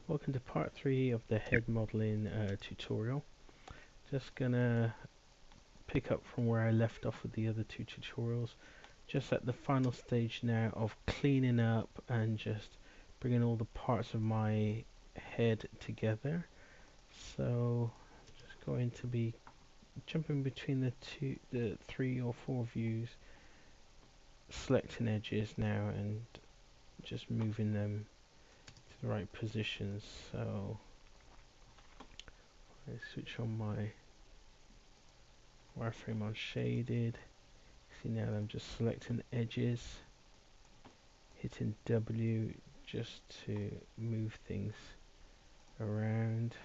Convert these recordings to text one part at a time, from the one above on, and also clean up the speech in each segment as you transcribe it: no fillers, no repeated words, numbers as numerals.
Welcome to part 3 of the head modeling tutorial. Just gonna pick up from where I left off with the other two tutorials. Just at the final stage now of cleaning up and just bringing all the parts of my head together. So just going to be jumping between the 3 or 4 views, selecting edges now and just moving them to the right positions. So I switch on my wireframe on shaded. See, now I'm just selecting edges, hitting W just to move things around.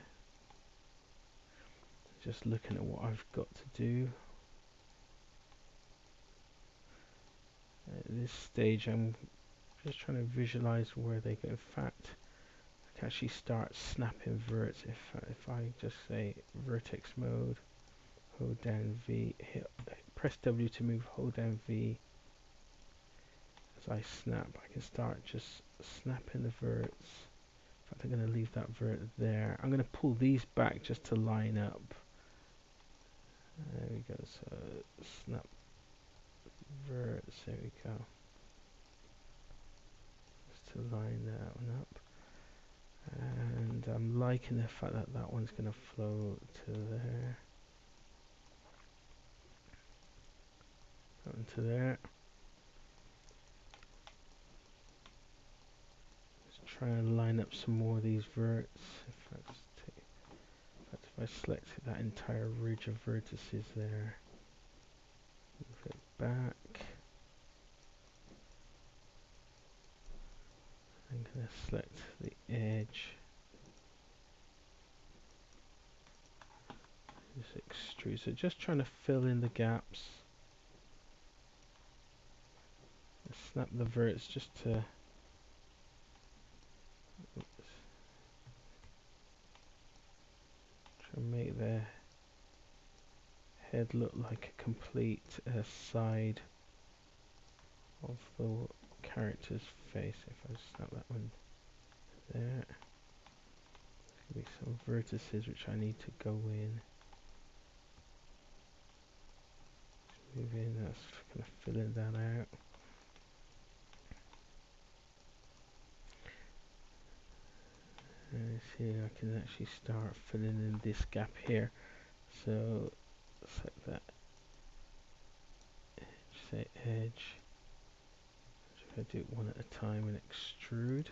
Just looking at what I've got to do. At this stage I'm just trying to visualize where they go. In fact, I can actually start snapping verts if I just say vertex mode, hold down V, press W to move, hold down V. As I snap, I can start just snapping the verts. In fact, I'm going to leave that vert there. I'm going to pull these back just to line up. There we go. So snap verts. There we go. Just to line that one up. And I'm liking the fact that that one's going to flow to there. That one to there. Just try and line up some more of these verts. If I selected that entire ridge of vertices there, move it back. I'm going to select the edge. Just extrude. So just trying to fill in the gaps. Snap the verts just to try and make the head look like a complete side of the character's face. If I snap that one there, there's going to be some vertices which I need to go in. Move in, that's kind of filling that out. And see, I can actually start filling in this gap here. So select that edge, say edge. If I do it one at a time and extrude,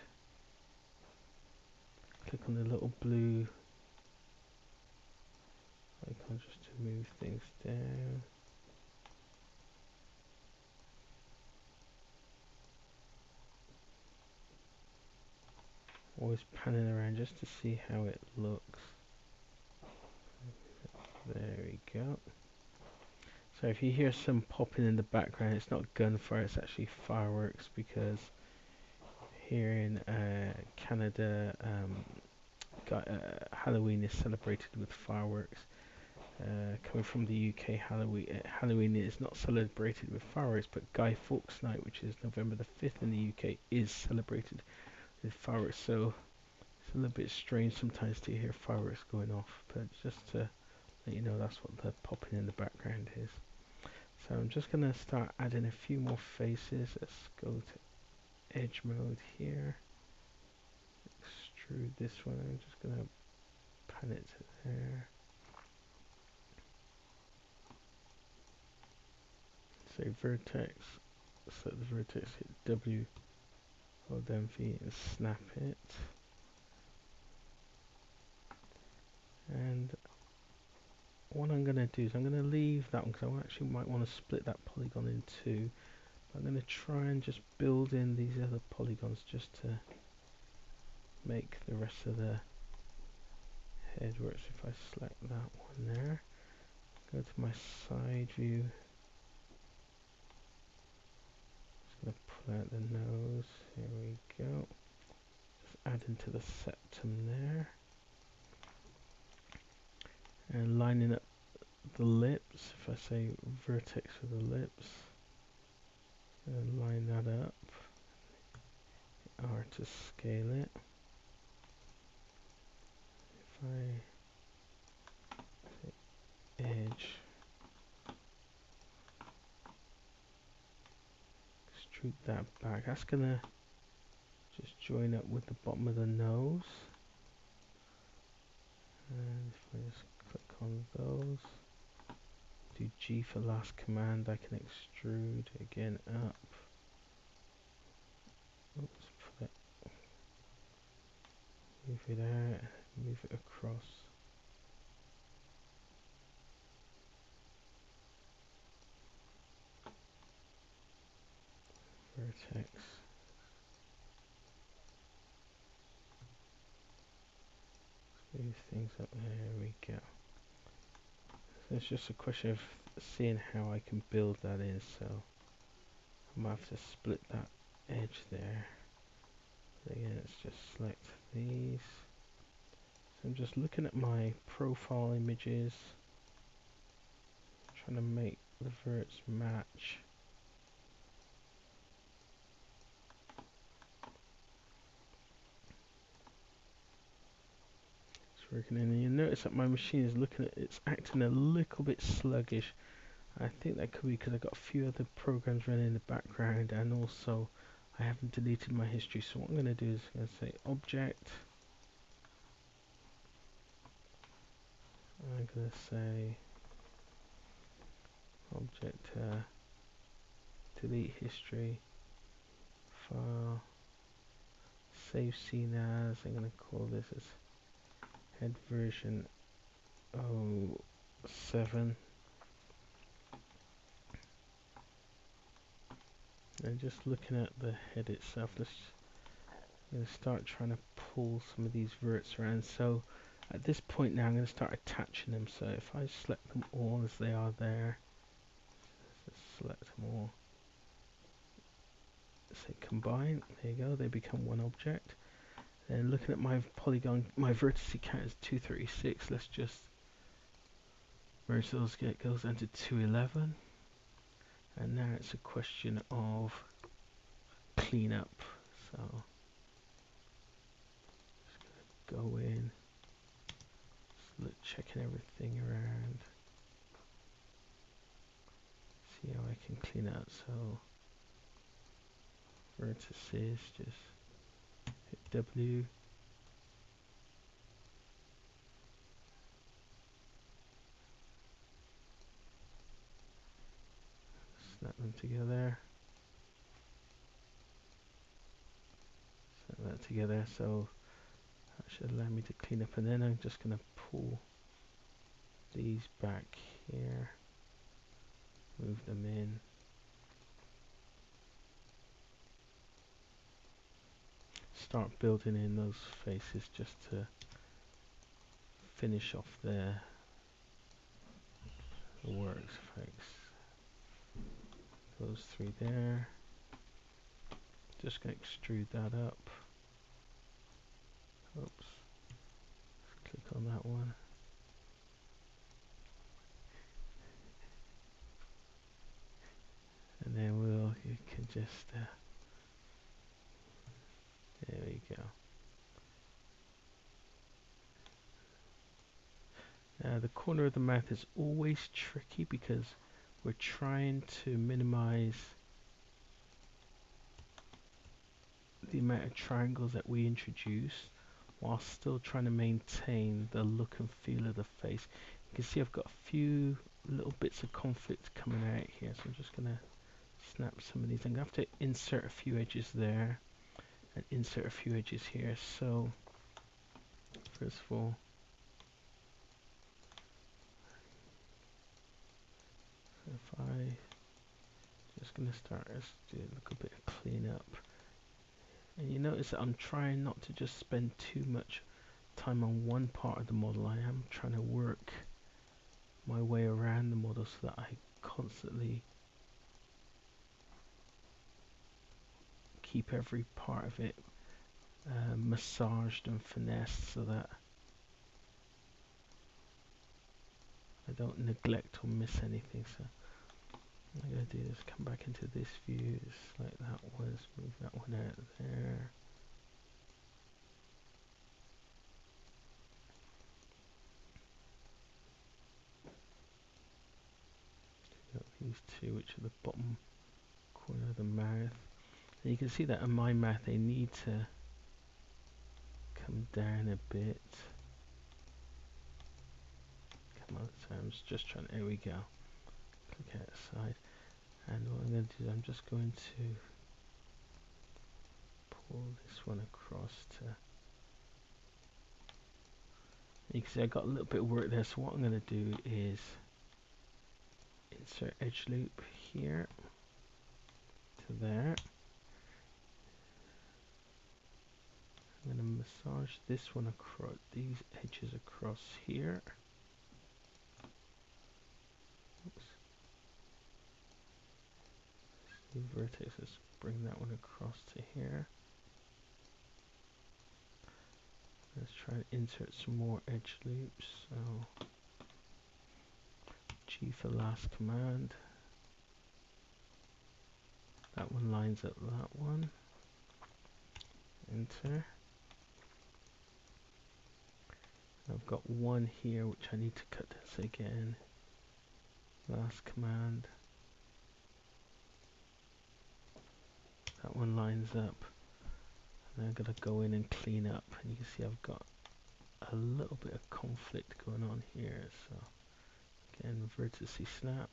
click on the little blue icon just to move things down. Always panning around just to see how it looks. There we go. So if you hear some popping in the background, it's not gunfire, it's actually fireworks, because here in Canada, Halloween is celebrated with fireworks. Coming from the UK, Halloween is not celebrated with fireworks, but Guy Fawkes Night, which is November the 5th in the UK, is celebrated with fireworks. So it's a little bit strange sometimes to hear fireworks going off, but just to let you know that's what the popping in the background is. So I'm just going to start adding a few more faces. Let's go to edge mode here. Extrude this one. I'm just going to pan it to there. Say vertex. Select the vertex, hit W, hold down V and snap it. And what I'm going to do is I'm going to leave that one because I actually might want to split that polygon in two. I'm going to try and just build in these other polygons just to make the rest of the head work. So if I select that one there, go to my side view, just going to pull out the nose, here we go, just add into the septum there, and lining up the lips. If I say vertex for the lips, and line that up, R to scale it. extrude that back. That's gonna just join up with the bottom of the nose. And if I just click on those, do G for last command, I can extrude again up. Oops, put it, move it out, move it across. Vertex. Move things up. There we go. So it's just a question of seeing how I can build that in. So I might have to split that edge there. But again, let's just select these. So I'm just looking at my profile images, trying to make the verts match. Working in, and you notice that my machine is it's acting a little bit sluggish. I think that could be because I've got a few other programs running in the background, and also I haven't deleted my history. So what I'm going to do is I'm going to say object. I'm going to say object delete history, file, save scene as. I'm going to call this as head version 07. And just looking at the head itself, I'm going to start trying to pull some of these verts around. So at this point now I'm going to start attaching them. So if I select them all as they are there, just select them all, say combine, there you go, they become one object. And looking at my polygon, my vertex count is 236. Let's just merge those, goes down to 211. And now it's a question of cleanup. So just gonna go in, checking everything around, see how I can clean out. So vertices, just hit W, snap them together, snap that together. So that should allow me to clean up, and then I'm just going to pull these back here, move them in. Start building in those faces just to finish off the works. Fix those three there. Just going to extrude that up. Oops. Click on that one. And then you can just, there we go. Now the corner of the mouth is always tricky because we're trying to minimize the amount of triangles that we introduce while still trying to maintain the look and feel of the face. You can see I've got a few little bits of conflict coming out here, so I'm just going to snap some of these. I'm going to have to insert a few edges there and insert a few edges here. So first of all, if I just going to start, let's do a little bit of cleanup. And you notice that I'm trying not to just spend too much time on one part of the model. I am trying to work my way around the model so that I constantly keep every part of it massaged and finessed so that I don't neglect or miss anything. So what I'm going to do is come back into this view, select that one, move that one out there. Got these two, which are the bottom corner of the mouth. And you can see that in my math they need to come down a bit. Come on, so I'm just trying, there we go. Click outside. And what I'm going to do, I'm just going to pull this one across to, you can see I got a little bit of work there, so what I'm going to do is insert edge loop here to there. I'm going to massage this one across, these edges across here. Oops. See vertex, let's bring that one across to here. Let's try and insert some more edge loops. So G for last command. That one lines up that one. Enter. I've got one here which I need to cut this again. Last command. That one lines up. And I'm going to go in and clean up. And you can see I've got a little bit of conflict going on here. So again, vertice snap.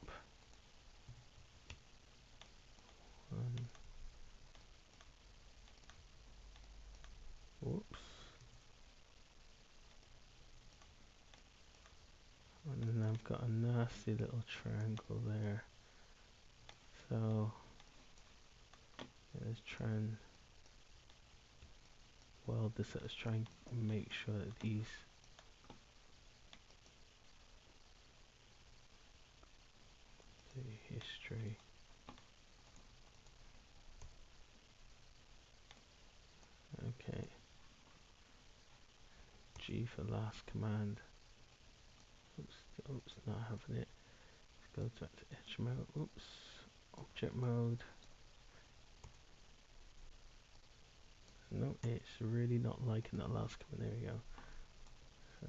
Whoops. And then I've got a nasty little triangle there. So let's try and weld this up. Let's try and make sure that these history. Okay. G for last command. Oops, not having it. Let's go back to edge mode. Oops. Object mode. No, it's really not liking that last command. There we go. So,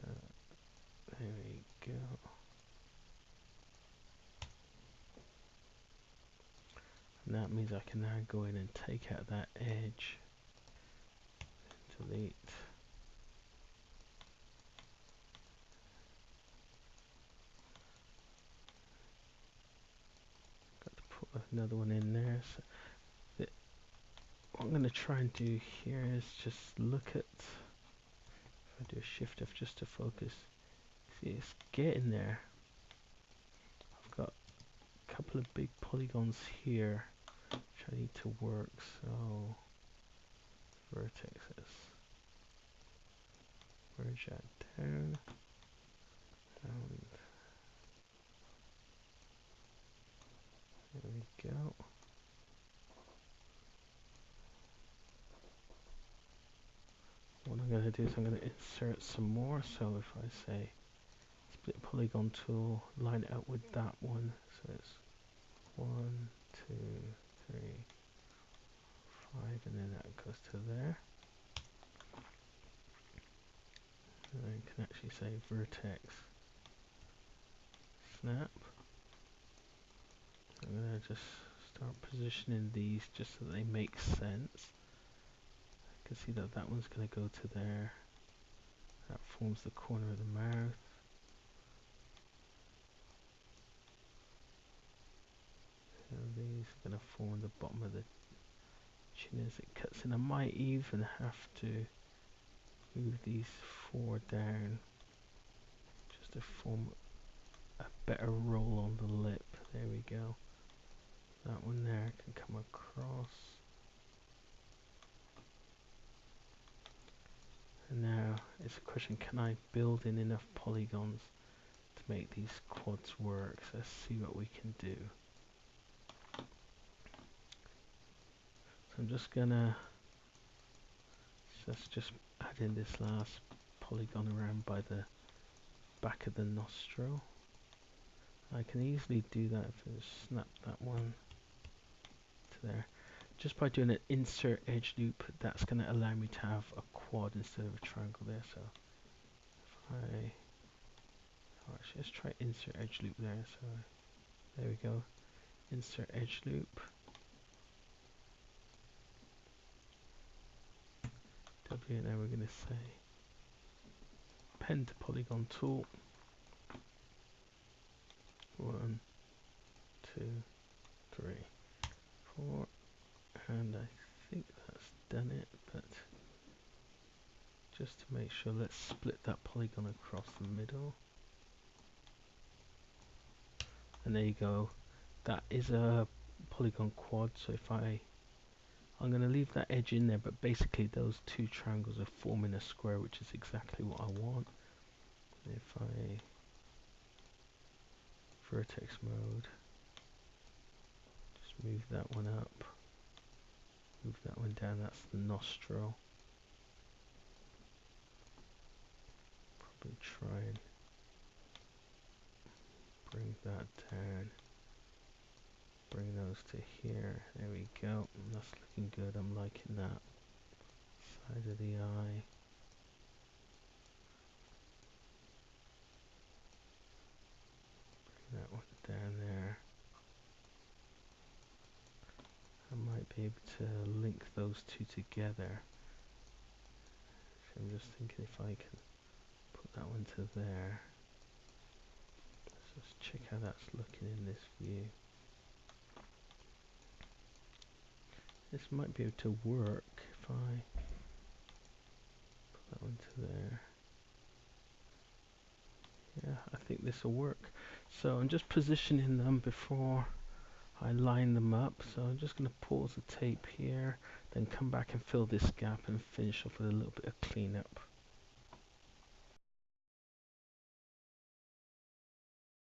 there we go. And that means I can now go in and take out that edge. Delete. Got to put another one in there. So what I'm going to try and do here is just look at, if I do a shift F just to focus, see it's getting there. I've got a couple of big polygons here which I need to work, so vertexes, merge that down, and there we go. What I'm going to do is I'm going to insert some more, so if I say split polygon tool, line it up with that one, so it's 1, 2, 3, 5, and then that goes to there. And then you can actually say vertex snap. I'm going to just start positioning these just so they make sense. I can see that that one's going to go to there. That forms the corner of the mouth. So these are going to form the bottom of the chin as it cuts in. I might even have to move these 4 down just to form a better roll on the lip. There we go. That one there can come across. And now it's a question, can I build in enough polygons to make these quads work? So let's see what we can do. So I'm just gonna, let's just add in this last polygon around by the back of the nostril. I can easily do that if I just snap that one to there. Just by doing an insert edge loop, that's going to allow me to have a quad instead of a triangle there. So if actually let's try insert edge loop there. So there we go, insert edge loop. W, and now we're going to say pen to polygon tool. 1, 2, 3, 4, and I think that's done it, but just to make sure, let's split that polygon across the middle. And there you go. That is a polygon quad, so if I'm going to leave that edge in there, but basically those two triangles are forming a square, which is exactly what I want. If I vertex mode, just move that one up, move that one down, that's the nostril. Probably try and bring that down, bring those to here, there we go, that's looking good, I'm liking that. Side of the eye. Bring that one down there. I might be able to link those two together. So I'm just thinking if I can put that one to there. Let's just check how that's looking in this view. This might be able to work if I put that one to there. Yeah, I think this will work. So I'm just positioning them before I line them up. So I'm just going to pause the tape here, then come back and fill this gap and finish off with a little bit of cleanup.